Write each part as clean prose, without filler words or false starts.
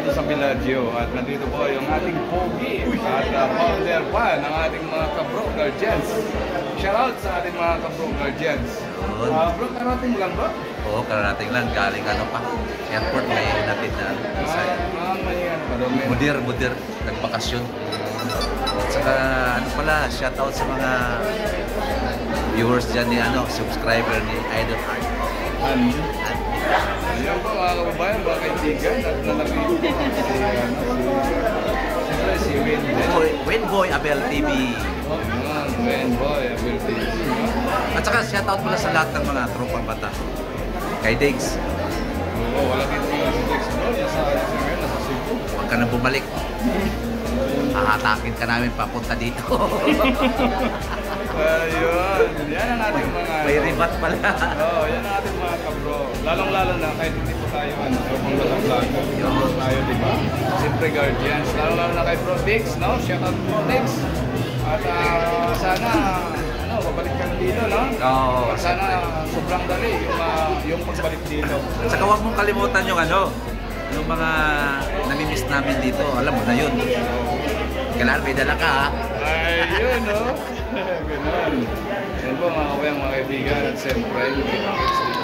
dito sa Bellagio at nandito po yung ating pogi at founder pa ng ating mga kabro guardians. Shoutout sa ating mga kabro guardians. Bro, karating lang ba? Oo, karating lang. Galing ano pa. Airport may natin na. Mudir. Nagbakasyon. At saka ano pala, shoutout sa mga viewers dyan ni ano, subscriber ni Idol Art. Ayan po mga kababayan, mga kaibigan at nalagay si Winboy Abel TV. Winboy Abel TV. At saka shoutout pala sa lahat ng mga tropang bata. Kay Diggs. Oo, wala dito mga si Diggs. Nasa Cebu. Huwag ka na bumalik. Hahatakin ka namin papunta dito. Ayun, yan ang ating mga... May ribat pala. Oo, yan ang ating mga kabro. Lalong-lalo na kahit hindi po tayo tropang batang vlog. Tayo, di ba? Siyempre guardians. Lalong-lalo na kay Bro Diggs, no? Shout out Bro Diggs. At sana, pabalik kami dito, no? Oo. Sana sobrang dali yung pagbalik dito. At saka huwag mong kalimutan yung yung mga namimiss namin dito. Alam mo na yun. Kailangan may dala ka, ha? Ayun, no? Ganun. Yan po mga kawayang mga kaibigan at siyempre dito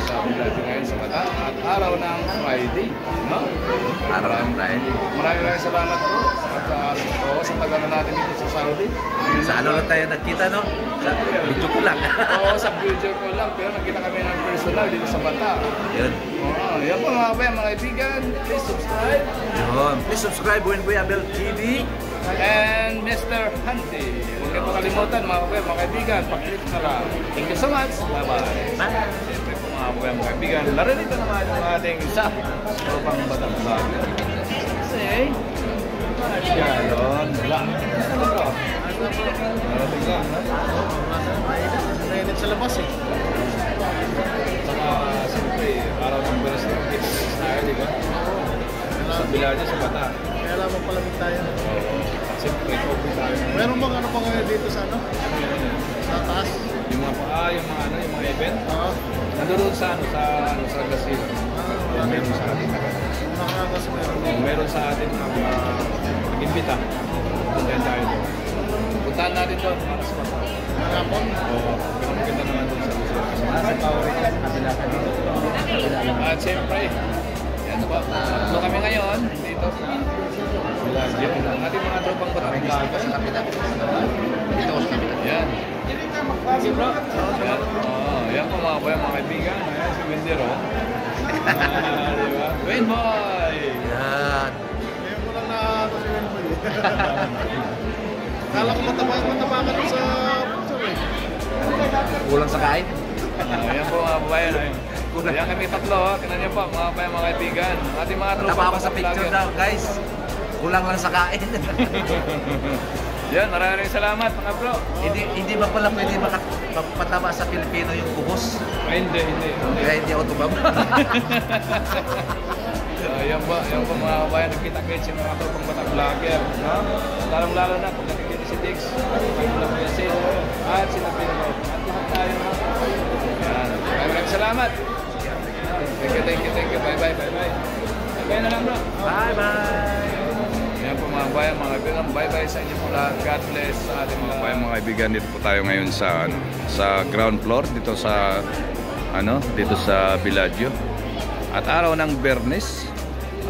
sa amin natin ngayon sa Bata at araw ng Friday, no? Araw ng Friday. Maraming salamat po sa tagal na natin dito sa Saudi. Sa ano lang tayo nagkita, no? Sa video ko lang. Oo, sa video ko lang, pero nagkita kami ng personal dito sa Bata. Yun. Oo, yan po mga kawayang mga kaibigan. Please subscribe. Yun. Please subscribe Winboy Abel TV. And Mr. Hanti. Huwag kayo makalimutan mga kaibigan, paklik na lang. Thank you so much. Bye-bye. Siyempre po mga kaibigan, narinito naman yung ating isa. Tropang batang vlog. Kasi, yun, wala. Narating lang, ha? Nainit sa labas, eh. Saka, siyempre, araw ng beres ng kids tayo, di ba? Sa Bellagio, sa Bata. Kaya lamang palamig tayo. Siyempre, COVID tayo. Meron bang ano pa ngayon dito sa ano? Sa taas? Yung mga event? Oo. Nandoon sa Gasila. Meron sa atin. Nakakas meron. Meron sa atin mag-imbita. Puntahan tayo doon. Puntahan natin doon. Hapon? Oo. Pero maganda naman doon sa Gasila. Nasa power ka. Kabila ka dito. At siyempre, yan po. Tatlo kami ngayon dito sa Bellagio. Ang ating mga tropang batang vlog. Sa kapila. Dito ko sa kapila. Yan. Sige bro. Yan. Yan po mga kaibigan. Ayan si Wendero. Diba? Winboy! Yan. Ngayon ko lang na si Winboy. Kala ko mataba ka nun sa picture, eh. Kulang sa kain. Yan po mga babayan. Yan kami tatlo. Tingnan niyo po mga kaibigan. Ating mga tropang Tapa ako sa picture daw, guys. Kulang lang sa kain. Yan, maraming salamat mga bro. Hindi ba pala pwede magpataba sa Pilipino yung buhos? Ay, hindi. Kaya hindi ako tumaba. Yan po mga kabayan, nagkita-kits yung mga tropang batang vlogger. No? Lalong-lalo na kung nakikita si Diggs, at si Napino. At lahat tayo. Yan. Maraming salamat. Thank you. Bye-bye. Bye-bye na lang bro. Bye-bye. Yan po mga bayan, mga kaibigan. Bye-bye sa inyo po lahat. God bless sa ating mga bayan, mga kaibigan. Dito po tayo ngayon sa ground floor dito sa Bellagio. At araw ng Biyernes.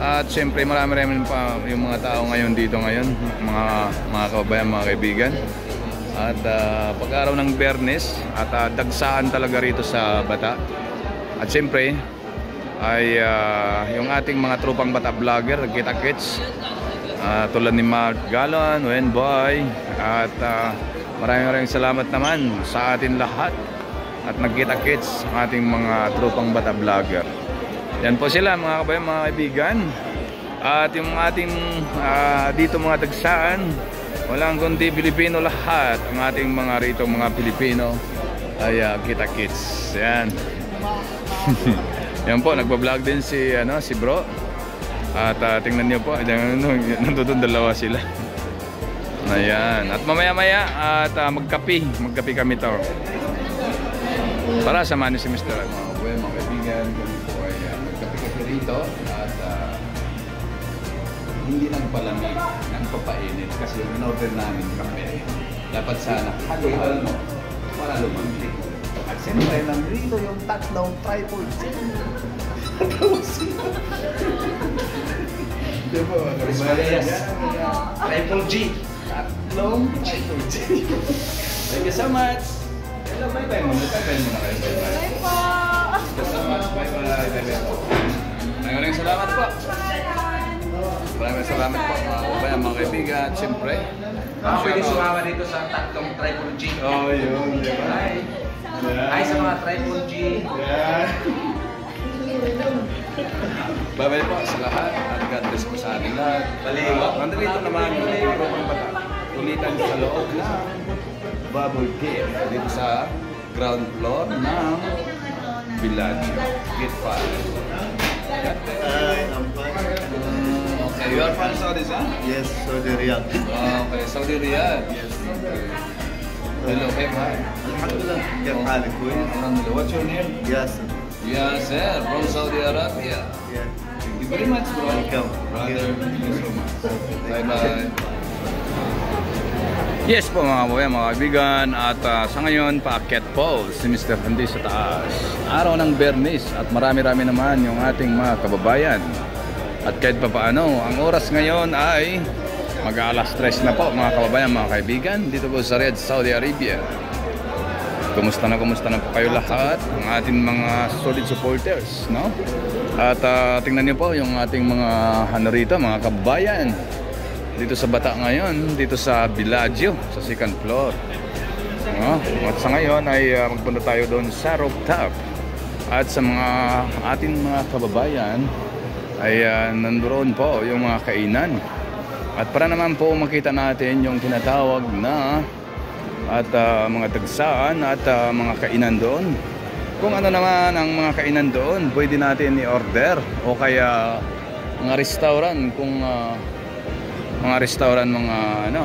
At siyempre marami pa yung mga tao ngayon dito ngayon, mga kababayan, mga kaibigan. At pag araw ng Biyernes at dagsaan talaga rito sa Bata. At siyempre ay yung ating mga tropang Bata vlogger, kita-kits. Tulad ni Mark Galon, Winboy, at maraming salamat naman sa atin lahat at nagkita-kits ang ating mga tropang Bata vlogger. Yan po sila mga kabayan, mga kaibigan. At yung ating dito mga dagsaan, walang kundi Pilipino lahat. Ang ating mga rito mga Pilipino ay kita-kits. Yan. Yan po, nagbablog din si bro. At tingnan niyo po, nandun dalawa sila. Ayan. At mamaya-maya at magkapi kami to. Para samahan si Mr. Mga kaibigan, magkapi rito. At hindi nagpalamig, nagpapainit kasi yung in-order namin kape. Dapat sana halo-halo mo para lumamig. At siyempre, nandito yung tatlong triple G. Diba? Yes. Triple G. Tatlong triple G. Thank you so much. Hello, bye-bye mo. Bye-bye mo na kayo. Bye-bye. Bye po! Thank you so much. Bye-bye. Bye-bye po. Maraming salamat po. Maraming salamat po mga kabayan, mga kaibigan. Siyempre. Pwede sumama dito sa tatlong Triple G. Oh, yun. Diba? Hi. Hi sa mga Triple G. Yeah. Bye-bye po sa lahat at God bless po sa ating lahat. Nandito naman yung grupang bata. Ulitan sa loob ng Bubble Cave dito sa ground floor ng Village Gate 5. Hi, I'm fine. Okay, you are from Saudi, huh? Yes, Saudi Riyadh. Okay, Saudi Riyadh. Yes. Hello, hey, hi. Alhamdulillah. كيف حالك كويس؟ Alhamdulillah. What's your name? Yasir. Yasser from Saudi Arabia. Yeah. Thank you very much, bro. Welcome. Brother, thank you so much. Bye-bye. Yes po mga kabayan, mga kaibigan. At sa ngayon, paakyat po si Mr. Handy sa taas. Araw ng Bernis at marami-rami naman yung ating mga kababayan. At kahit pa paano, ang oras ngayon ay mag-alas 3 na po mga kababayan, mga kaibigan. Dito po sa Riyadh, Saudi Arabia. Kumusta na po kayo lahat, ang ating mga solid supporters, no? At tingnan niyo po yung ating mga rito, mga kababayan. Dito sa Bata ngayon, dito sa Bellagio, sa second floor. No? At sa ngayon ay magpunta tayo doon sa rooftop. At sa mga ating mga kababayan ay nandoon po yung mga kainan. At para naman po makita natin yung tinatawag na at mga tagsaan at mga kainan doon. Kung ano naman ang mga kainan doon, pwede natin i-order o kaya mga restaurant kung mga restaurant, mga ano,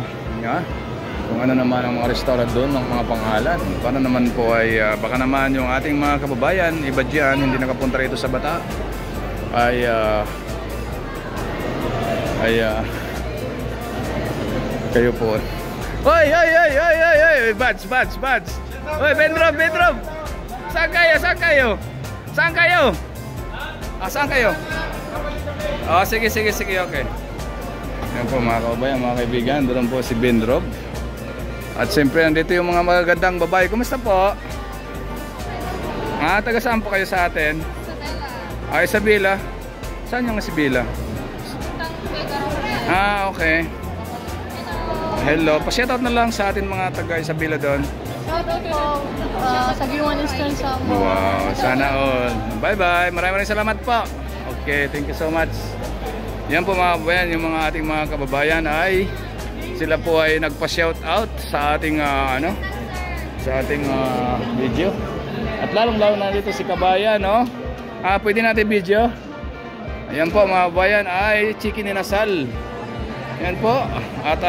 kung ano naman ang mga restaurant doon, ng mga pangalan. Para naman po ay baka naman yung ating mga kababayan, iba dyan, hindi nakapunta rito sa Bata, ay kayo po. Oy, Bats. Oy, Bendrob. Saan kayo? Saan kayo? Oh, sige, okay. Yan po mga kababayan, mga kaibigan, doon po si Bendrob. At siyempre, nandito yung mga magagandang babae. Kumusta po? Taga saan po kayo sa atin? Isabela. Isabela. Saan yung Isabela? Okay. Hello. Pa-shoutout na lang sa atin mga taga Isabela doon. Shoutout po sa G1 Eastern Sambo. Wow, sana all. Bye-bye. Maraming salamat po. Okay, thank you so much. Yan po mga kababayan, yung mga ating mga kababayan ay sila po ay nagpa-shout out sa ating sa ating video. At lalong-lalo na dito si Kabayan, no? Pwede natin video. Ayan po mga kababayan ay chicken inasal. Yan po. At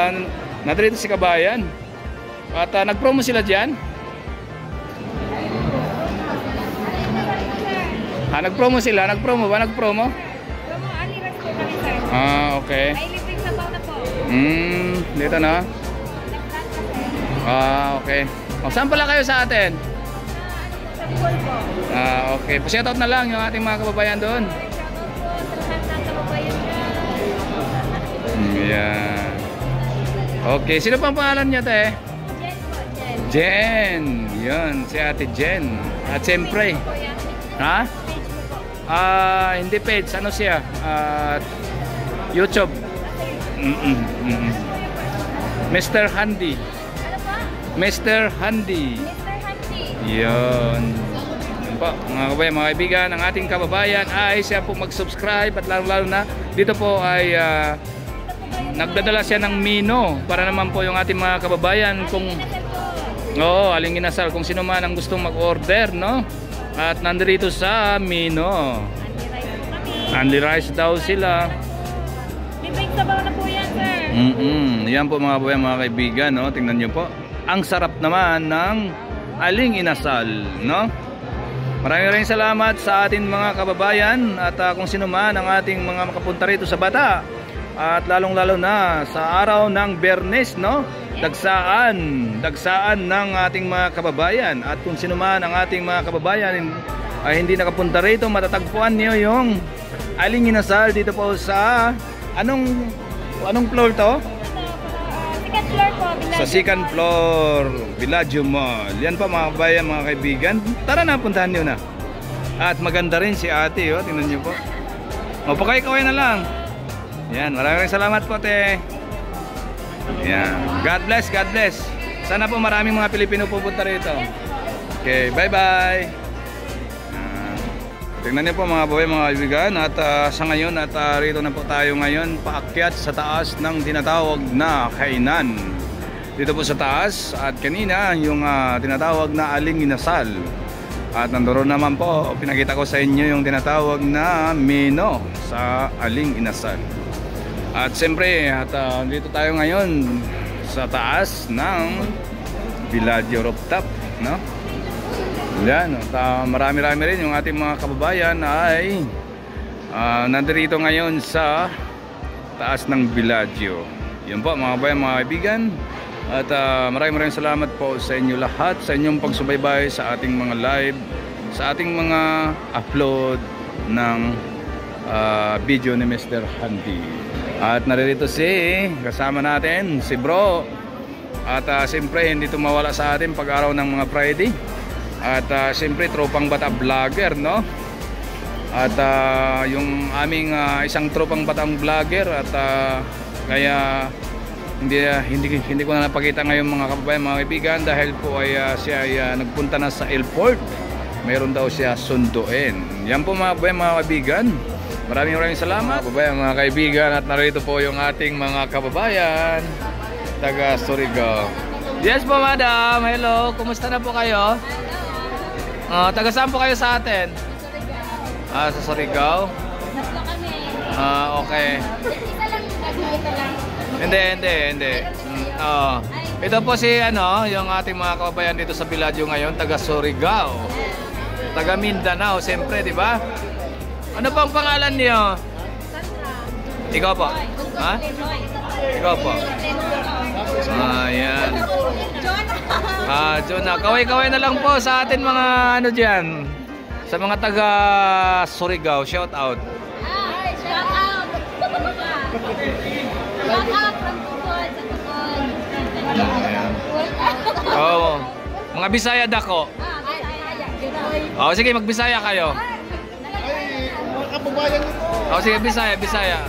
nadarito si Kabayan. At nag-promo sila diyan. Nag-promo sila, nagpromo. Promo, aliras po kami, sir. Okay. May libreng sabaw na po. Dito na. Okay. Saan pala kayo sa atin? Sa Bicol po. Okay. Pa-shoutout na lang yung ating mga kababayan doon. Shoutout po sa lahat ng kababayan dyan. Yan. Okay. Sino pang pangalan niya, te? Jen po, Jen. Jen. Yun, si ate Jen. At siyempre. Ha? Hindi page. Ano siya? YouTube. Mr. Handy. Ano po? Mr. Handy. Mr. Handy. Yun. Yun po, mga kabayan, mga kaibigan, ang ating kababayan ay siya po mag-subscribe at lalo-lalo na dito po ay nagdadala siya ng Mino para naman po yung ating mga kababayan kung aling inasal kung sino man ang gustong mag-order, no? At nandito sa Mino. Only rice daw sila. Libreng sabaw na po yan, sir. Yan po mga kababayan, mga kaibigan, no? Tingnan nyo po. Ang sarap naman ng aling inasal, no? Maraming salamat sa ating mga kababayan at kung sino man ang ating mga makapunta rito sa Bata at lalong-lalo na sa araw ng Biyernes, no? Dagsaan ng ating mga kababayan. At kung sino man ang ating mga kababayan ay hindi nakapunta rito, matatagpuan niyo yung Aling Inasal dito po sa anong floor to? Second floor po, Sa second floor, Villaggio Mall. Yan pa mga kababayan, mga kaibigan. Tara na, puntahan nyo na. At maganda rin si ate, oh. Tingnan nyo po. Mapakay-kaway na lang. Yan, maraming salamat po, te. Yan. God bless, God bless. Sana po maraming mga Pilipino pupunta rito. Okay, bye-bye. Tingnan niyo po mga kababayan, mga kaibigan. At sa ngayon, rito na po tayo ngayon paakyat sa taas ng tinatawag na kainan. Dito po sa taas. At kanina yung tinatawag na Aling Inasal. At nandoon naman po, pinakita ko sa inyo yung tinatawag na menu sa Aling Inasal. At siyempre, dito tayo ngayon sa taas ng Villaggio Rooftop, no? Yan, marami-rami rin yung ating mga kababayan ay nandito ngayon sa taas ng Villaggio. Yan po mga kababayan, mga kaibigan. At maraming salamat po sa inyo lahat, sa inyong pagsubaybay sa ating mga live, sa ating mga upload ng video ni Mr. Handy. At naririto kasama natin si bro. At siyempre hindi ito mawala sa atin pag araw ng mga Friday. At siyempre tropang bata vlogger, no? At yung aming isang tropang batang vlogger. At kaya hindi ko na napakita ngayon mga kababayan, mga kaibigan. Dahil po ay siya ay nagpunta na sa airport. Mayroon daw siya sunduin. Yan po mga kababayan, mga kaibigan. Maraming salamat mga kaibigan. At narito po yung ating mga kababayan taga Surigao. Yes po madam, hello, kumusta na po kayo? Taga saan po kayo sa atin? Sa Surigao? Tatlo kami. Okay. Isa lang, ito lang. Hindi. Ito po si yung ating mga kababayan dito sa Villaggio ngayon, taga Surigao. Taga Mindanao, siyempre, di ba? Ano pang pangalan niyo? Sandra. Ikaw po? Ha? Ikaw po? Ayan. Jonah. Kaway-kaway na lang po sa atin mga dyan. Sa mga taga Surigao, shout out. Shout out. Shout out from Tukod sa Tukod. Oo. Mga Bisaya dako. Oh, sige, mag-Bisaya kayo. Kababayan nito. Sige, Bisaya.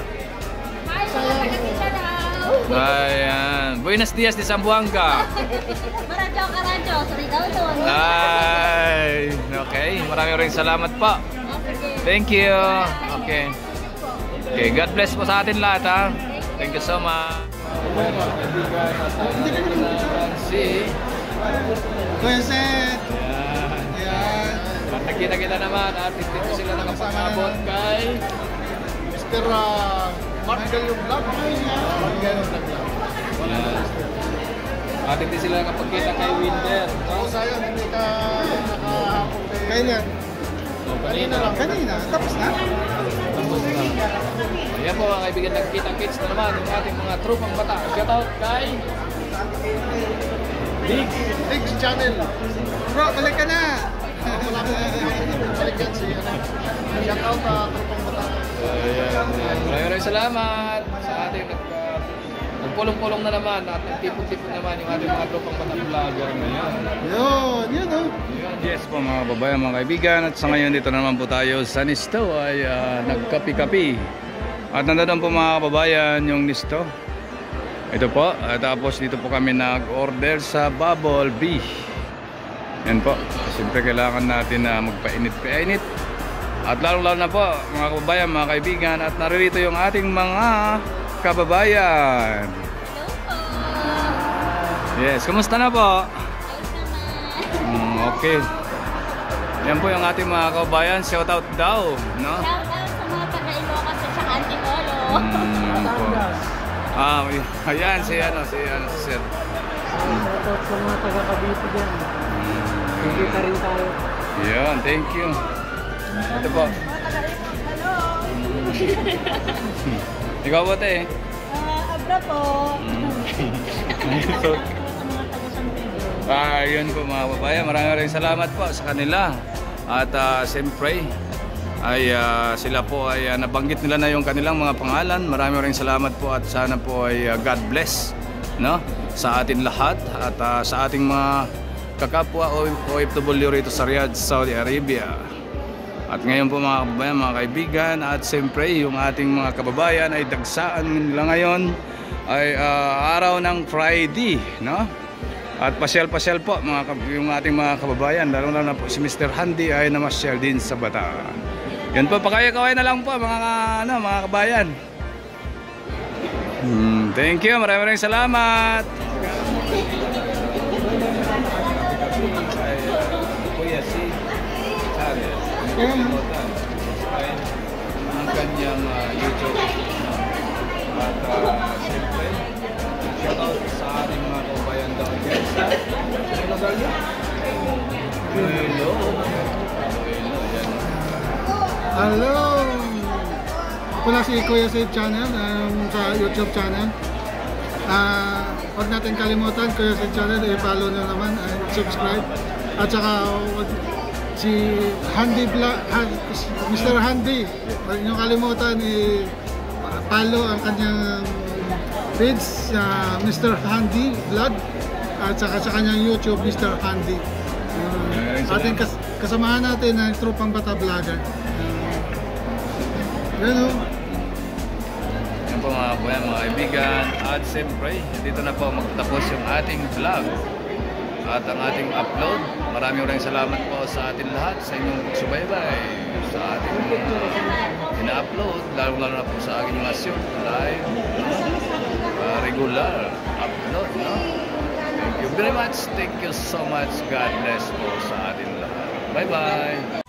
Ayan. Buenos dias di Zamboanga. Maradyo, Surigao to. Ay, okay. Maraming salamat po. Thank you. Okay. Okay, God bless po sa atin lahat, ha. Thank you so much. Si Kuya Seth. Ayan. Nakita naman at dito sila nakapag-abot kay Mr. Margalio Vlog. At hindi sila nakapagkita kay Winder. Ako sayang, hindi ka nakahapon. Kailan? Kanina. Tapos na? Ayan po mga kaibigan, nagkita-kits na naman yung ating mga tropang bata. Shout out kay Diggs Channel. Bro, balik ka na! Balik yan siya. Shout out Tropang Bata. Maraming salamat sa ating nagpulong-pulong na naman at nagtipon-tipon naman yung ating mga tropang batang vlogger ngayon. Yun oh. Yes po mga babayan, mga kaibigan. At sa ngayon dito naman po tayo sa Nisto ay nagkapi-kapi. At nandoon po mga kababayan yung Nisto. Ito po. At tapos dito po kami nag-order sa Bubble Bee. Yan po. Siyempre kailangan natin na magpainit-painit. At lalo-lalo na po mga kababayan, mga kaibigan. At naririto yung ating mga kababayan. Yes, kumusta na po? Okay. Yan po yung ating mga kababayan. Shout out daw, no? Shout out sa mga taga-Ilocos at sa Antipolo. Yan po. Ayan si Sir. Shout out sa mga taga-Cavite dyan. Hindi ka rin tayo. Yan, thank you. Ito po. Ikaw ba, te? Abra po. So, Sa mga taga San Pedro. yun po mga kababayan, maraming salamat po sa kanila. At siyempre, ay sila po ay nabanggit nila na yung kanilang mga pangalan. Maraming salamat po at sana po ay God bless, no, sa atin lahat at sa ating mga kakapwa OFW rito sa Riyadh, Saudi Arabia. At ngayon po mga kababayan, mga kaibigan, at siyempre yung ating mga kababayan ay dagsaan nila ngayon ay araw ng Friday, no? At pasyal-pasyal po yung ating mga kababayan, lalo na po si Mr. Handy ay namasyal din sa Bataan. Yan po, pakaya-kaway na lang po mga kabayan. Thank you, maraming salamat. Kuya si Charles, ang kanyang YouTube. At siyempre, shout out sa ating mga kabayan doon dyan sa lugar niya. Hello! Ako na si Kuya Sid Channel sa YouTube channel. Huwag natin kalimutan, Kuya Sid Channel, i-follow nyo naman, subscribe. At saka si Handy Vlog, Mr. Handy, huwag nyo kalimutan i-follow ang kanyang page sa Mr. Handy Vlog at saka sa kanyang YouTube, Mr. Handy. Ating kasamahan natin ang Tropang Bata Vlogger. Yan o. Yan po mga kabayan, mga kaibigan. At siyempre, dito na po magtatapos yung ating vlog at ang ating upload. Maraming salamat po sa ating lahat, sa inyong subaybay sa ating ina-upload, lalo na po sa aking mga shoot live, regular upload, no? Thank you very much. Thank you so much. God bless po sa ating lahat. Bye-bye.